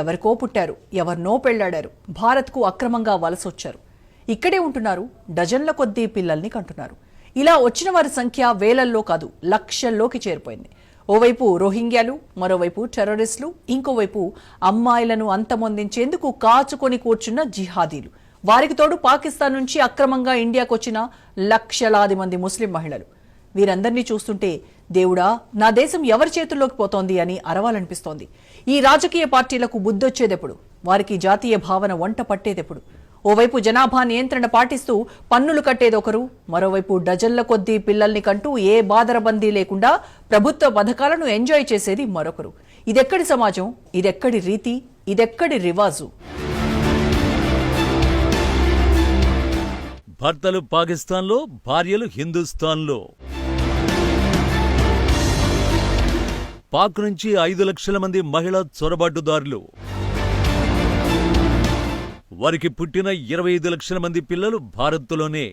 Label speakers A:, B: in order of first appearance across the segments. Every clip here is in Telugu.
A: ఎవరికో పుట్టారు, ఎవరినో పెళ్లాడారు, భారత్కు అక్రమంగా వలసొచ్చారు. ఇక్కడే ఉంటున్నారు, డజన్ల కొద్దీ పిల్లల్ని కంటున్నారు. ఇలా వచ్చిన వారి సంఖ్య వేలల్లో కాదు, లక్షల్లోకి చేరిపోయింది. ఓవైపు రోహింగ్యాలు, మరోవైపు టెర్రరిస్టులు, ఇంకోవైపు అమ్మాయిలను అంతమొందించేందుకు కాచుకొని కూర్చున్న జిహాదీలు. వారికి తోడు పాకిస్తాన్ నుంచి అక్రమంగా ఇండియాకు వచ్చిన లక్షలాది మంది ముస్లిం మహిళలు. వీరందరినీ చూస్తుంటే దేవుడా, నా దేశం ఎవరి చేతుల్లోకి పోతోంది అని అరవాలనిపిస్తోంది. ఈ రాజకీయ పార్టీలకు బుద్ధొచ్చేదెప్పుడు? వారికి జాతీయ భావన వంట పట్టేదెప్పుడు? ఓవైపు జనాభా నియంత్రణ పాటిస్తూ పన్నులు కట్టేదొకరు, మరోవైపు డజన్ల కొద్దీ పిల్లల్ని కంటూ ఏ బాదరబందీ లేకుండా ప్రభుత్వ పథకాలను ఎంజాయ్ చేసేది మరొకరు. ఇదెక్కడి సమాజం? ఇదెక్కడి రీతి? ఇదెక్కడి రివాజు?
B: భర్తలు పాకిస్తాన్లో, భార్యలు హిందుస్థాన్లో. పాక్ నుంచి 5 లక్షల మంది మహిళా చొరబాటుదారులు. వారికి పుట్టిన 25 లక్షల మంది పిల్లలు భారత్లోనే.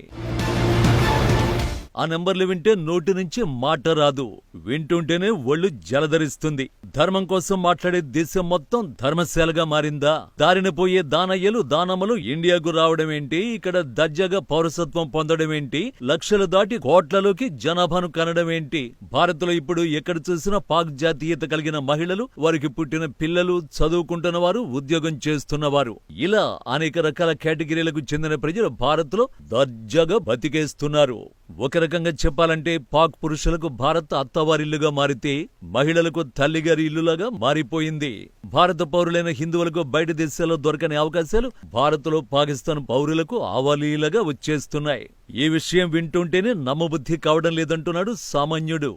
B: ఆ నెంబర్లు వింటే నోటి నుంచి మాట రాదు, వింటుంటేనే ఒళ్ళు జలధరిస్తుంది. ధర్మం కోసం మాట్లాడే దేశం మొత్తం ధర్మశాలగా మారిందా? దారిన పోయే దానయ్యలు, దానమ్మలు ఇండియాకు రావడం ఏంటి? ఇక్కడ దర్జాగా పౌరసత్వం పొందడం ఏంటి? లక్షలు దాటి కోట్లలోకి జనాభాను కనడం ఏంటి? భారత్లో ఇప్పుడు ఎక్కడ చూసినా పాక్ జాతీయత కలిగిన మహిళలు, వారికి పుట్టిన పిల్లలు, చదువుకుంటున్న వారు, ఉద్యోగం చేస్తున్నవారు, ఇలా అనేక రకాల కేటగిరీలకు చెందిన ప్రజలు భారత్లో దర్జాగా బతికేస్తున్నారు. ఒక రకంగా చెప్పాలంటే పాక్ పురుషులకు భారత్ అత్తవారిల్లుగా మారితే మహిళలకు తల్లిగారి ఇల్లులాగా మారిపోయింది. భారత పౌరులైన హిందువులకు బయట దేశాల్లో దొరకని అవకాశాలు భారత్లో పాకిస్తాన్ పౌరులకు ఆవాలీలుగా వచ్చేస్తున్నాయి. ఈ విషయం వింటుంటేనే నమ్మబుద్ధి కావడం లేదంటున్నాడు సామాన్యుడు.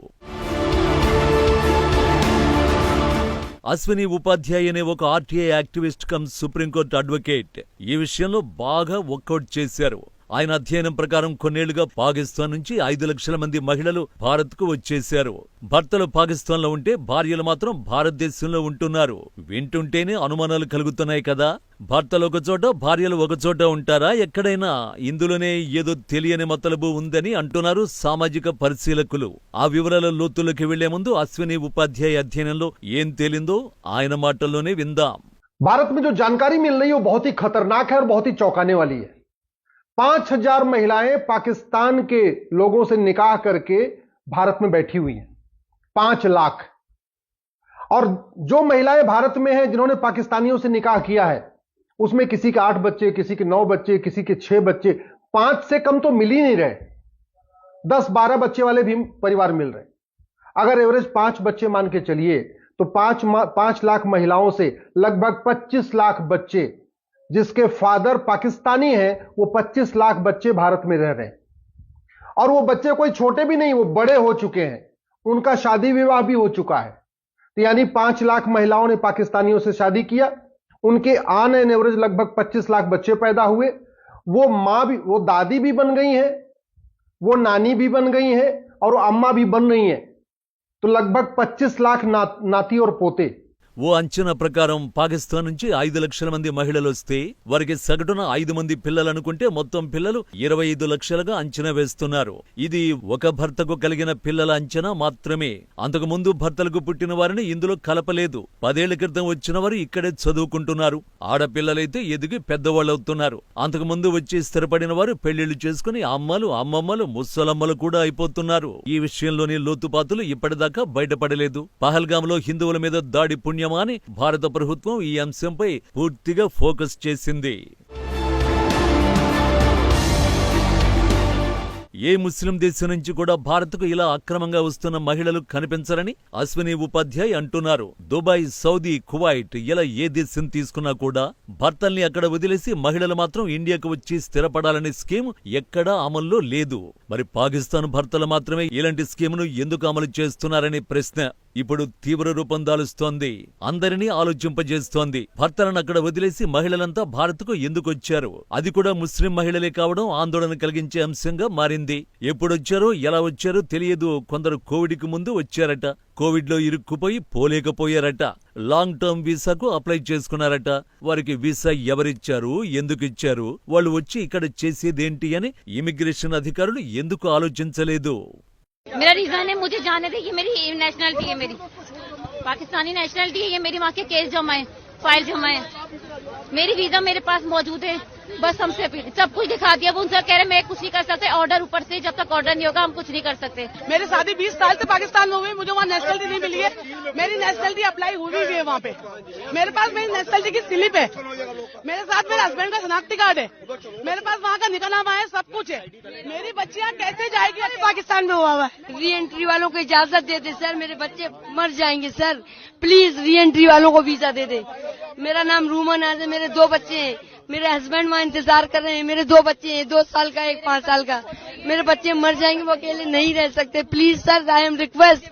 B: అశ్విని ఉపాధ్యాయ్ అనే ఒక RTI activist come supreme court advocate ఈ విషయంలో బాగా వర్కౌట్ చేశారు. ఆయన అధ్యయనం ప్రకారం కొన్నేళ్లుగా పాకిస్తాన్ నుంచి 5 లక్షల మంది మహిళలు భారత్కు వచ్చేశారు. భర్తలు పాకిస్తాన్లో ఉంటే భార్యలు మాత్రం భారతదేశంలో ఉంటున్నారు. వింటుంటేనే అనుమానాలు కలుగుతున్నాయి కదా. భర్తలు ఒకచోట, భార్యలు ఒకచోట ఉంటారా? ఎక్కడైనా ఇందులోనే ఏదో తెలియని మతలబు ఉందని అంటున్నారు సామాజిక పరిశీలకులు. ఆ వివరాల లోతుల్లోకి వెళ్లే ముందు అశ్విని ఉపాధ్యాయ అధ్యయనంలో ఏం తేలిందో ఆయన మాటల్లోనే విందాం.
C: भारत में जो जानकारी मिल रही है वो बहुत ही खतरनाक है और बहुत ही चौंकाने वाली है। 5,000 महिलाएं पाकिस्तान के लोगों से निकाह करके भारत में बैठी हुई हैं। 5 लाख। और जो महिलाएं भारत में हैं जिन्होंने पाकिस्तानियों से निकाह किया है उसमें किसी के 8 बच्चे, किसी के 9 बच्चे, किसी के 6 बच्चे, 5 से कम तो मिल ही नहीं रहे। 10-12 बच्चे वाले भी परिवार मिल रहे। अगर एवरेज 5 बच्चे मान के चलिए तो 5 लाख महिलाओं से लगभग 25 लाख बच्चे, जिसके फादर पाकिस्तानी हैं, वो 25 लाख बच्चे भारत में रह रहे हैं। और वो बच्चे कोई छोटे भी नहीं, वो बड़े हो चुके हैं, उनका शादी विवाह भी हो चुका है। तो यानी 5 लाख महिलाओं ने पाकिस्तानियों से शादी किया, उनके ऑन एन एवरेज लगभग 25 लाख बच्चे पैदा हुए। वो मां भी, वो दादी भी बन गई हैं, वो नानी भी बन गई हैं और वो अम्मा भी बन रही हैं। तो लगभग 25 लाख नाती और पोते।
B: ఓ అంచనా ప్రకారం పాకిస్తాన్ నుంచి 5 లక్షల మంది మహిళలు వస్తే వారికి సగటున 5 మంది పిల్లలనుకుంటే మొత్తం పిల్లలు 25 లక్షలుగా అంచనా వేస్తున్నారు. ఇది ఒక భర్తకు కలిగిన పిల్లల అంచనా మాత్రమే. అంతకు ముందు భర్తలకు పుట్టిన వారిని ఇందులో కలపలేదు. 10 ఏళ్ల క్రితం వచ్చిన వారు ఇక్కడే చదువుకుంటున్నారు. ఆడపిల్లలైతే ఎదిగి పెద్దవాళ్ళవుతున్నారు. అంతకు ముందు వచ్చి స్థిరపడిన వారు పెళ్లిళ్లు చేసుకుని అమ్మలు, అమ్మమ్మలు, ముసలమ్మలు కూడా అయిపోతున్నారు. ఈ విషయంలోని లోతుపాతులు ఇప్పటిదాకా బయటపడలేదు. పహల్గాంలో హిందువుల మీద దాడి పుణ్యం అని భారత ప్రభుత్వం ఈ అంశంపై పూర్తిగా ఫోకస్ చేసింది. ఏ ముస్లిం దేశం నుంచి కూడా భారత్కు ఇలా అక్రమంగా వస్తున్న మహిళలు కనిపించరని అశ్విని ఉపాధ్యాయ్ అంటున్నారు. దుబాయ్, సౌదీ, కువైట్ ఇలా ఏ దేశం తీసుకున్నా కూడా భర్తల్ని అక్కడ వదిలేసి మహిళలు మాత్రం ఇండియాకు వచ్చి స్థిరపడాలనే స్కీమ్ ఎక్కడా అమల్లో లేదు. మరి పాకిస్తాన్ భర్తలు మాత్రమే ఇలాంటి స్కీమును ఎందుకు అమలు చేస్తున్నారనే ప్రశ్న ఇప్పుడు తీవ్ర రూపం దాలుస్తోంది. అందరినీ ఆలోచింపజేస్తోంది. భర్తలను అక్కడ వదిలేసి మహిళలంతా భారత్కు ఎందుకొచ్చారు? అది కూడా ముస్లిం మహిళలే కావడం ఆందోళన కలిగించే అంశంగా మారింది. ఎప్పుడొచ్చారో, ఎలా వచ్చారో తెలియదు. కొందరు కోవిడ్కి ముందు వచ్చారట, కోవిడ్లో ఇరుక్కుపోయి పోలేకపోయారట, లాంగ్ టర్మ్ వీసాకు అప్లై చేసుకున్నారట. వారికి వీసా ఎవరిచ్చారు, ఎందుకిచ్చారు, వాళ్ళు వచ్చి ఇక్కడ చేసేదేంటి అని ఇమిగ్రేషన్ అధికారులు ఎందుకు ఆలోచించలేదు?
D: मेरा रीजन है, मुझे जाने दे, ये मेरी नेशनलिटी है, मेरी पाकिस्तानी नेशनलिटी है, ये मेरी माँ के केस जमा है, फाइल जमाए। मेरी वीजा मेरे पास मौजूद है, बस हमसे अपील, सब कुछ दिखा दिया। वो उनसे कह रहे मैं कुछ नहीं कर सकते, ऑर्डर ऊपर से, जब तक ऑर्डर नहीं होगा हम कुछ नहीं कर सकते।
E: मेरी शादी 20 साल से पाकिस्तान में हुई, मुझे वहाँ नेशनलिटी नहीं मिली है। मेरी नेशनलिटी अप्लाई हुई भी है वहाँ पे। मेरे पास मेरी नेशनलिटी की स्लिप है, मेरे साथ मेरे हस्बैंड का शनाख्ती कार्ड है, मेरे पास वहाँ का निकाहनामा है, सब कुछ है। मेरी बच्चियाँ कैसे जाएगी? पाकिस्तान में हुआ हुआ है।
F: री एंट्री वालों को इजाजत दे दे सर, मेरे बच्चे मर जाएंगे सर, प्लीज री एंट्री वालों को वीजा दे दे। मेरा नाम रूमन है, मेरे 2 बच्चे हैं, मेरे हस्बैंड वहाँ इंतजार कर रहे हैं, मेरे 2 बच्चे हैं, 2 साल का, 1 5 साल का। मेरे बच्चे मर जाएंगे, वो अकेले नहीं रह सकते। Please sir, I am request,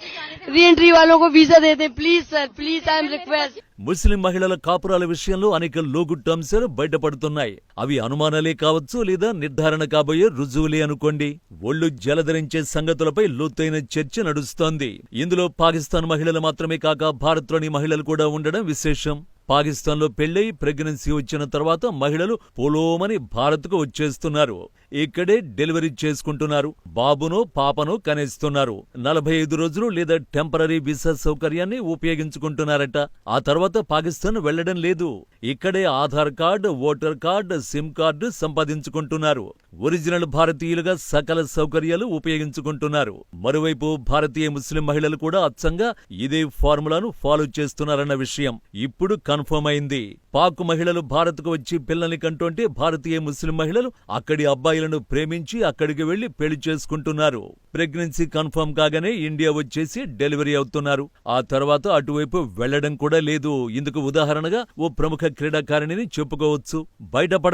F: reentry वालों को वीजा दे दे please sir, please I am request.
B: ముస్లిం మహిళల కాపురాల విషయంలో అనేక లోగుట్టు అంశాలు బయటపడుతున్నాయి. అవి అనుమానాలే కావచ్చు, లేదా నిర్ధారణ కాబోయే రుజువులే అనుకోండి. ఒళ్ళు జలధరించే సంగతులపై లోతైన చర్చ నడుస్తోంది. ఇందులో పాకిస్తాన్ మహిళలు మాత్రమే కాక భారత్లోని మహిళలు కూడా ఉండడం విశేషం. పాకిస్తాన్లో పెళ్లై ప్రెగ్నెన్సీ వచ్చిన తర్వాత మహిళలు పోలోమని భారత్కు వచ్చేస్తున్నారు. ఇక్కడే డెలివరీ చేసుకుంటున్నారు. బాబునో పాపనో కనేస్తున్నారు. 45 రోజులు లేదా టెంపరరీ వీసా సౌకర్యాన్ని ఉపయోగించుకుంటున్నారట. ఆ తర్వాత పాకిస్తాన్ వెళ్లడం లేదు. ఇక్కడే Aadhaar card, voter card, SIM card సంపాదించుకుంటున్నారు. ఒరిజినల్ భారతీయులుగా సకల సౌకర్యాలు ఉపయోగించుకుంటున్నారు. మరోవైపు భారతీయ ముస్లిం మహిళలు కూడా అచ్చంగా ఇదే ఫార్ములాను ఫాలో చేస్తున్నారన్న విషయం ఇప్పుడు కన్ఫర్మ్ అయింది. పాక్ మహిళలు భారత్కు వచ్చి పిల్లల్ని కంటుంటే భారతీయ ముస్లిం మహిళలు అక్కడి అబ్బాయిలను ప్రేమించి అక్కడికి వెళ్లి పెళ్లి చేసుకుంటున్నారు. ప్రెగ్నెన్సీ కన్ఫర్మ్ కాగానే ఇండియా వచ్చేసి డెలివరీ అవుతున్నారు. ఆ తర్వాత అటువైపు వెళ్లడం కూడా లేదు. ఇందుకు ఉదాహరణగా ఓ ప్రముఖ క్రీడాకారిణిని చెప్పుకోవచ్చు. బయటపడకుండా